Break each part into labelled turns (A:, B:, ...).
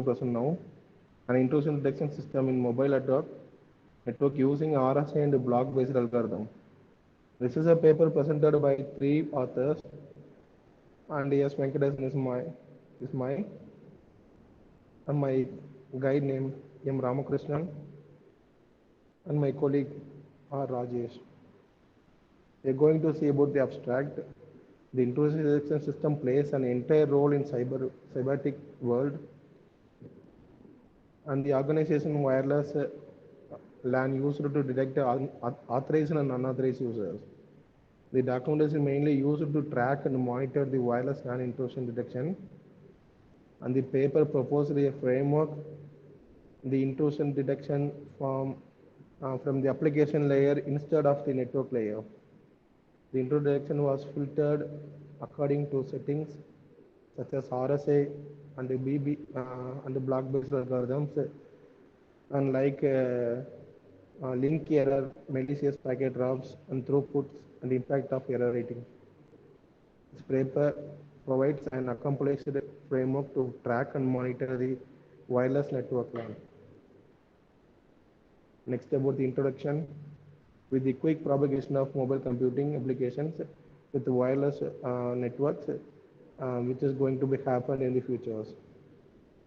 A: present now. An intrusion detection system in mobile network using RSA and block-based algorithm. This is a paper presented by three authors, and yes, Venkatesan is my and my guide named M. Ramakrishnan and my colleague R. Rajesh. We are going to see about the abstract. The intrusion detection system plays an entire role in cybernetic world, and the organization wireless LAN used to detect authorized and unauthorized users. The document is mainly used to track and monitor the wireless LAN intrusion detection, and the paper proposed a framework, the intrusion detection from the application layer instead of the network layer. The intrusion detection was filtered according to settings such as RSA and and block-based algorithms, and like link error, malicious packet drops, and throughputs, and impact of error rating. This paper provides an accomplished framework to track and monitor the wireless network LAN. Next, about the introduction. With the quick propagation of mobile computing applications with wireless networks, which is going to be happen in the futures.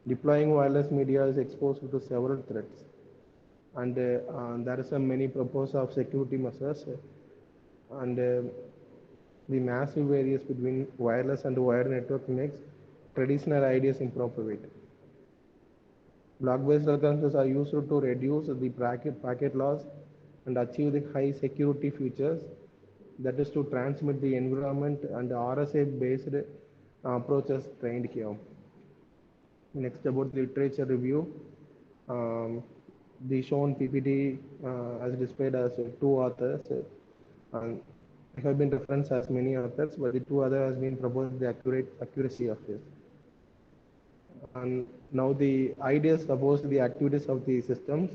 A: Deploying wireless media is exposed to several threats, and there is a many proposals of security measures, and the massive variance between wireless and wired network makes traditional ideas improper. Block-based algorithms are used to reduce the packet loss and achieve the high security features, that is to transmit the environment, and RSA-based approaches trained here. Next, about literature review. The shown PPT as displayed as two authors. And have been referenced as many authors, but the two others has been proposed the accuracy of this. And now the ideas suppose the activities of the systems,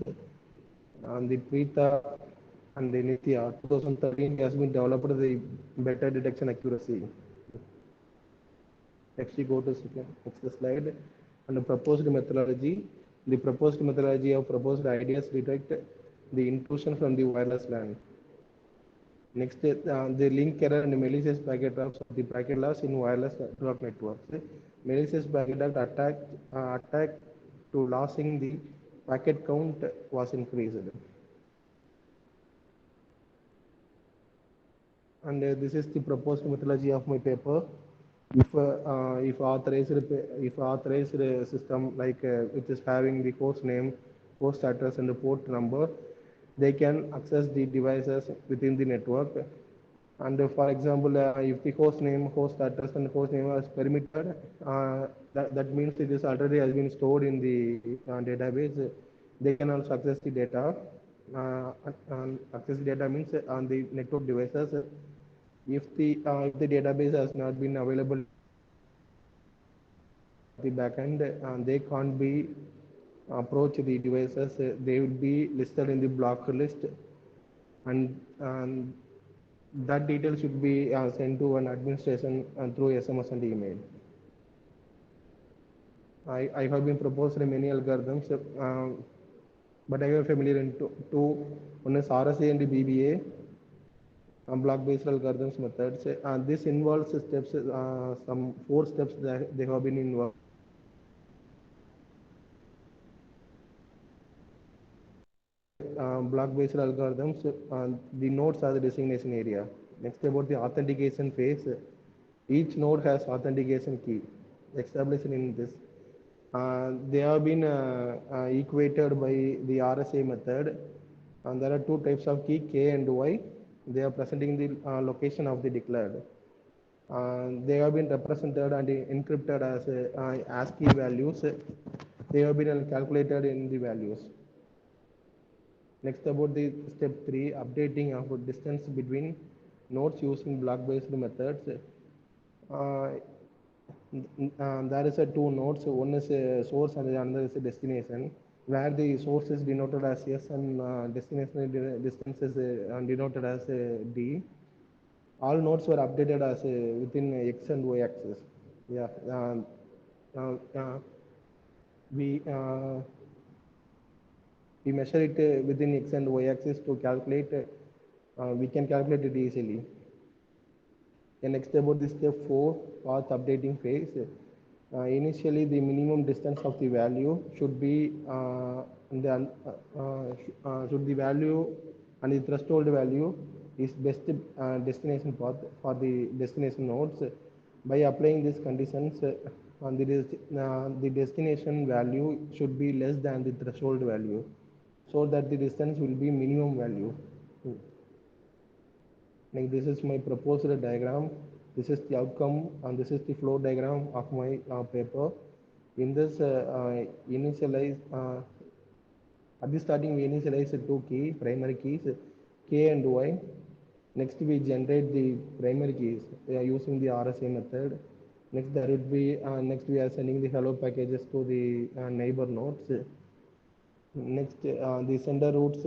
A: and the Preetha and the Nitya 2013 has been developed the better detection accuracy. Next we go to next slide. And the proposed methodology. The proposed methodology of proposed ideas detect the intrusion from the wireless LAN. Next, the link error and malicious packet drops of the packet loss in wireless networks. Malicious packet attack to losing the packet count was increased. And this is the proposed methodology of my paper. If authorized system like which is having the host name, host address, and the port number, they can access the devices within the network. And for example, if the host name, host address, and host name is permitted, that means it is already has been stored in the database. They can also access the data. Access the data means on the network devices. If the database has not been available the backend, they can't be approach the devices. They will be listed in the block list, and that detail should be sent to an administration through SMS and email. I have been proposed many algorithms, but I am familiar in two. One is RSA and BBA, block-based algorithms methods. This involves steps, some 4 steps that they have been involved. Block-based algorithms, the nodes are the designation area. Next, about the authentication phase. Each node has authentication key established in this. They have been equated by the RSA method. And there are 2 types of key, K and Y. They are presenting the location of the declared. They have been represented and encrypted as ASCII values. They have been calculated in the values. Next, about the step 3, updating of distance between nodes using block-based methods. There is a 2 nodes. One is a source and the other is a destination, where the source is denoted as S and destination distance is denoted as D. All nodes were updated as within X and Y axis. Yeah. we uh, we measure it within x and y axis to calculate. We can calculate it easily. And next about the step 4, path updating phase. Initially, the minimum distance of the value should be should the value and the threshold value is best destination path for the destination nodes. By applying these conditions, the destination value should be less than the threshold value, so that the distance will be minimum value. Like this is my proposed diagram, this is the outcome, and this is the flow diagram of my paper. In this initialize at the starting we initialize the two primary keys k and y. Next we generate the primary keys using the RSA method. Next there would be next we are sending the hello packages to the neighbor nodes. Next, the sender routes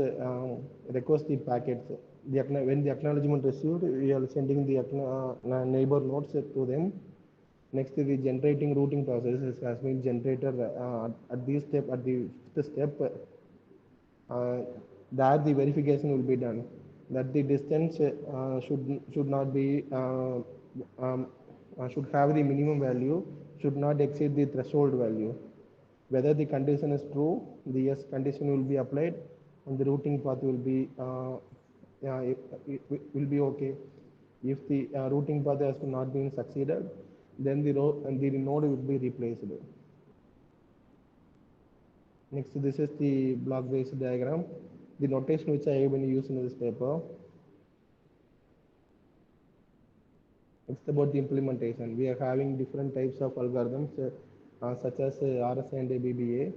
A: request the packets. When the acknowledgement received, we are sending the neighbor nodes to them. Next, the generating routing process has been generated at this step, at the fifth step. There the verification will be done that the distance should not be should have the minimum value, should not exceed the threshold value. Whether the condition is true, the yes condition will be applied, and the routing path will be will be okay. If the routing path has not been succeeded, then the node will be replaced. Next, this is the block-based diagram. The notation which I have been using in this paper. It's about the implementation. We are having different types of algorithms, such as RSA and BBA.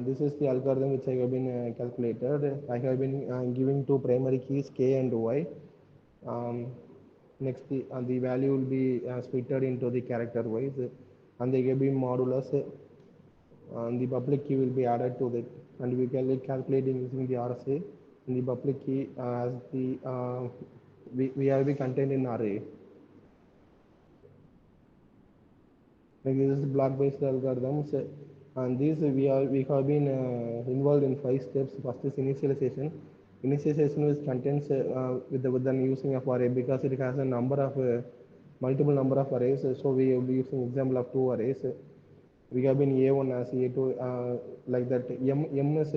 A: This is the algorithm which I have been calculated. I have been giving two primary keys k and y. Um, Next, the value will be splitted into the character wise, and they will be modulus. And the public key will be added to that, and we can calculating using the RSA. And the public key as the we have the content in array. Like this is block-based algorithms, and these we have been involved in 5 steps. First is initialization. Initialization is contents with the using of array, because it has a number of multiple number of arrays. So we will be using example of 2 arrays. We have been A1 as A2 like that. M is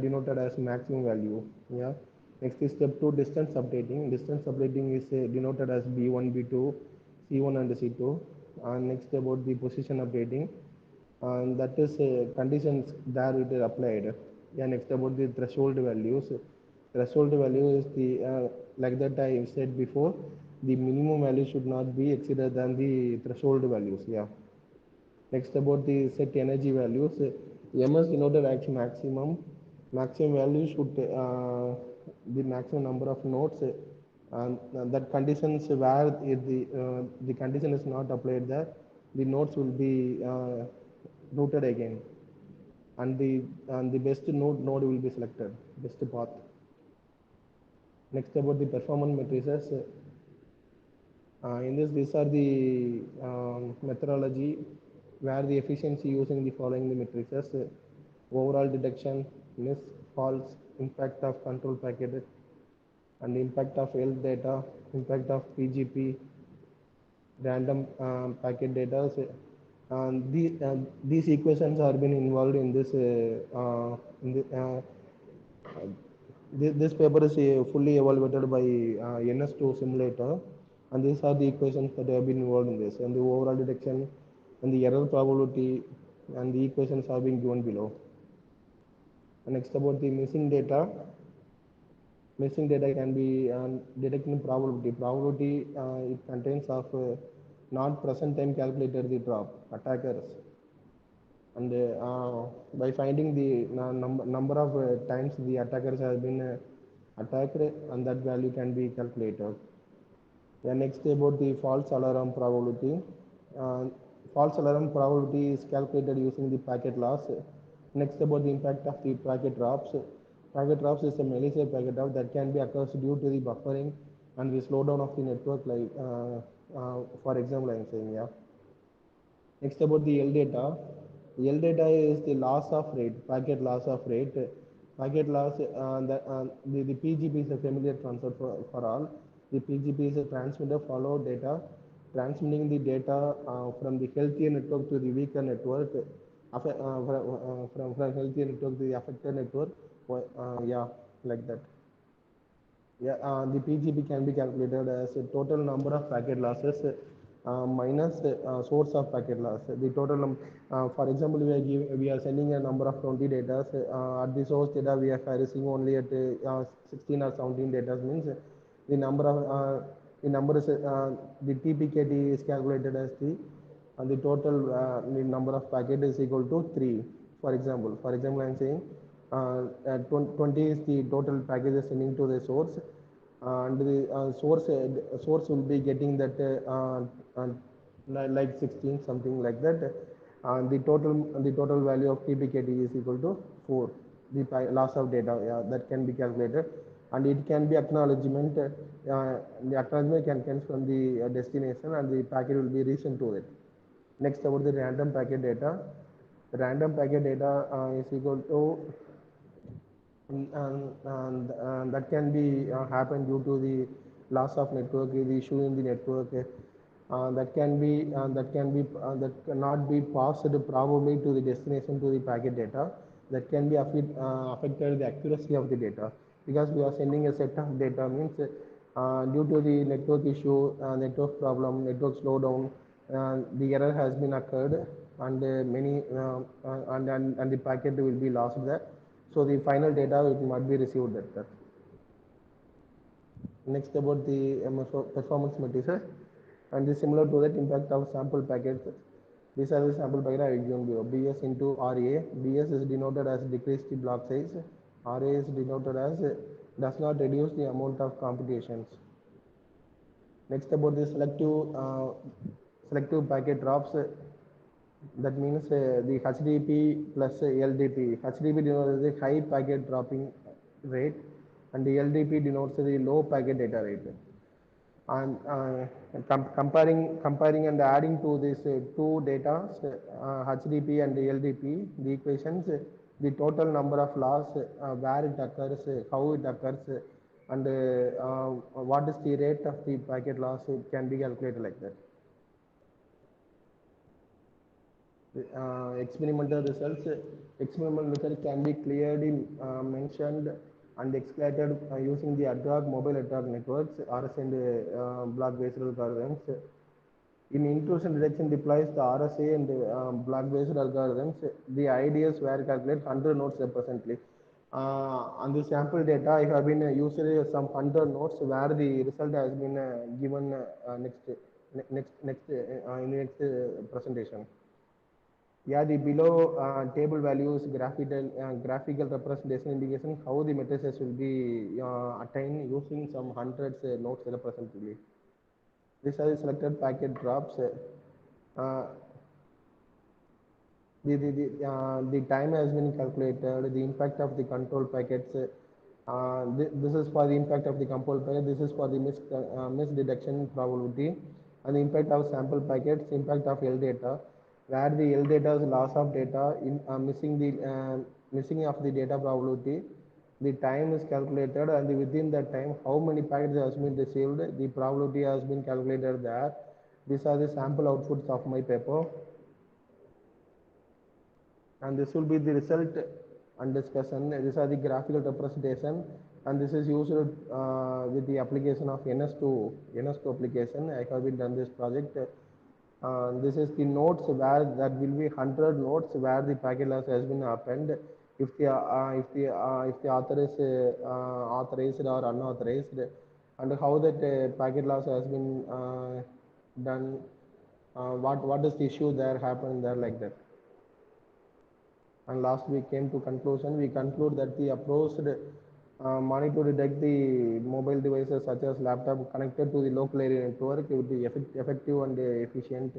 A: denoted as maximum value. Yeah. Next is step 2, distance updating. Distance updating is denoted as B1, B2, C1 and C2. And next about the position updating, and that is conditions there it is applied. Yeah. Next about the threshold values. Threshold value is the like that I said before, the minimum value should not be exceeded than the threshold values. Yeah. Next about the set energy values. MS denoted as maximum. Maximum value should the maximum number of nodes. And that conditions where the condition is not applied there, the nodes will be routed again, and the best node will be selected, best path. Next about the performance matrices. In this, these are the methodology where the efficiency using the following the matrices: overall detection, miss, false, impact of control packet, and impact of L data, impact of PGP, random packet data. And these equations are been involved in this this paper is fully evaluated by NS2 simulator, and these are the equations that have been involved in this, and the overall detection and the error probability, and the equations are being given below. And next about the missing data. Missing data can be detecting probability. Probability it contains of not present time calculated the drop attackers, and by finding the number of times the attackers have been attacked, and that value can be calculated. Yeah, next about the false alarm probability. Uh, False alarm probability is calculated using the packet loss. Next about the impact of the packet drops. Packet drops is a malicious packet drop that can be occurs due to the buffering and the slowdown of the network. Like for example, I am saying. Yeah. Next about the L data. L data is the loss of rate, packet loss of rate. Packet loss, the PGP is a familiar concept for all. The PGP is a transmitter follow data, transmitting the data from the healthier network to the weaker network, from healthier network to the affected network. Yeah, like that. Yeah, the PGP can be calculated as a total number of packet losses minus source of packet loss. The total, for example, we are sending a number of 20 data. At the source data, we are receiving only at 16 or 17 data. Means the number of the number is the TPKT is calculated as the total the number of packet is equal to 3. For example, I am saying 20 is the total packages sending to the source, and the source will be getting that like 16 something like that. The total value of TPKT is equal to 4. The loss of data, yeah, that can be calculated, and it can be acknowledgement. The acknowledgement can come from the destination, and the packet will be resent to it. Next, about the random packet data. Random packet data is equal to and that can be happen due to the loss of network, the issue in the network. That cannot be passed probably to the destination to the packet data. That can be affected the accuracy of the data, because we are sending a set of data. Means due to the network issue, network problem, network slowdown, the error has been occurred, and many and the packet will be lost there. So the final data it might be received at that. Next, about the performance matrices, and this similar to that impact of sample packets. These are the sample packet I have given below. BS into RA. BS is denoted as decreased the block size. RA is denoted as does not reduce the amount of computations. Next, about the selective packet drops. That means the HDP plus LDP. HDP denotes the high packet dropping rate, and the LDP denotes the low packet data rate. And comparing and adding to these two data, HDP and LDP, the equations, the total number of loss, where it occurs, how it occurs, and what is the rate of the packet loss, it can be calculated like that. Experimental results can be clearly mentioned and exploited using the ad hoc mobile ad hoc networks, RS and block-based algorithms. In intrusion detection deploys the RSA and block-based algorithms, the ideas were calculated 100 nodes representatively. On the sample data, I have been usually some 100 nodes where the result has been given next in the next presentation. Yeah, the below table values graphical representation indication how the matrices will be attained using some hundreds nodes representatively. These are the selected packet drops. Uh, the time has been calculated, the impact of the control packets. This is for the impact of the control packet, this is for the misdetection probability, and the impact of sample packets, impact of L data, where the L data is loss of data, missing of the data probability. The time is calculated, and within that time, how many packets has been received, the probability has been calculated there. These are the sample outputs of my paper, and this will be the result and discussion. These are the graphical representation, and this is used with the application of NS2 application. I have been done this project. This is the nodes where that will be 100 nodes where the packet loss has been happened. If the author is authorized or unauthorized, and how that packet loss has been done, what is the issue there happened there, like that. And last we came to conclusion. We conclude that the approach monitoring to detect the mobile devices such as laptop connected to the local area network will be effective and efficient.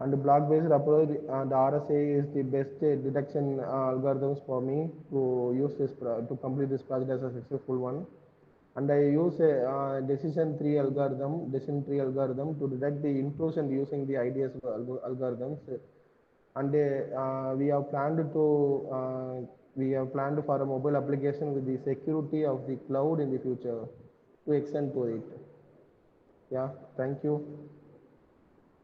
A: And the block-based approach, the RSA is the best detection algorithms for me to use this to complete this project as a successful one. And I use a decision tree algorithm to detect the intrusion using the IDS algorithms. and we have planned for a mobile application with the security of the cloud in the future to extend to it. Yeah, thank you.